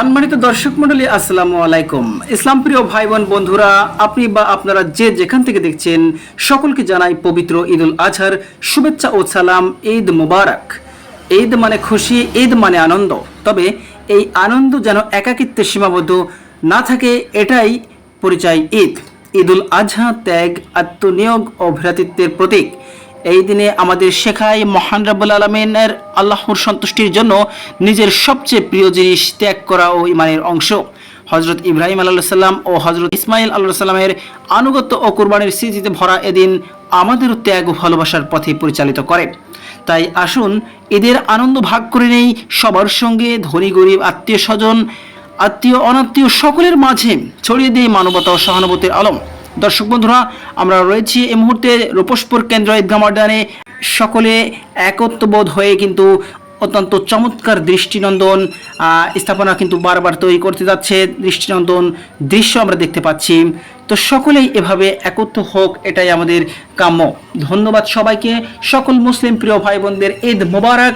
সম্মানিত দর্শক মণ্ডলী, আসসালামু আলাইকুম। ইসলাম প্রিয় ভাই বোন বন্ধুরা, আপনি বা আপনারা যে যেখান থেকে দেখছেন সকলকে জানাই পবিত্র ঈদ উল আজহার শুভেচ্ছা ও সালাম। ঈদ মুবারক। ঈদ মানে খুশি, ঈদ মানে আনন্দ। তবে এই আনন্দ যেন একাকিত্বে সীমাবদ্ধ না থাকে, এটাই পরিচয় ঈদ। ঈদ উল আজহা ত্যাগ, আত্মনিয়োগ ও ভ্রাতৃত্বের প্রতীক। এই দিনে আমাদের শেখায় মহান রাব্বুল আলামিনের আল্লাহর সন্তুষ্টির জন্য নিজের সবচেয়ে প্রিয় জিনিস ত্যাগ করা ও ইমানের অংশ। হজরত ইব্রাহিম আলাইহিস সালাম ও হজরত ইসমাইল আলাইহিস সালামের আনুগত্য ও কুরবানির স্মৃতিতে ভরা এদিন আমাদেরও ত্যাগ ও ভালোবাসার পথে পরিচালিত করে। তাই আসুন ঈদের আনন্দ ভাগ করে নেই সবার সঙ্গে। ধনী গরিব, আত্মীয় স্বজন, আত্মীয় অনাত্মীয় সকলের মাঝে ছড়িয়ে দিয়ে মানবতা ও সহানুভূতির আলম। দর্শক বন্ধুরা, আমরা রয়েছি এই মুহূর্তে রূপসপুর কেন্দ্র ঈদগাহ ময়দানে। সকলে একত্ববোধ হয়ে কিন্তু অত্যন্ত চমৎকার দৃষ্টিনন্দন স্থাপনা কিন্তু বারবার তৈরি করতে যাচ্ছে। দৃষ্টিনন্দন দৃশ্য আমরা দেখতে পাচ্ছি। তো সকলেই এভাবে একত্র হোক, এটাই আমাদের কাম্য। ধন্যবাদ সবাইকে। সকল মুসলিম প্রিয় ভাই বোনদের ঈদ মোবারক।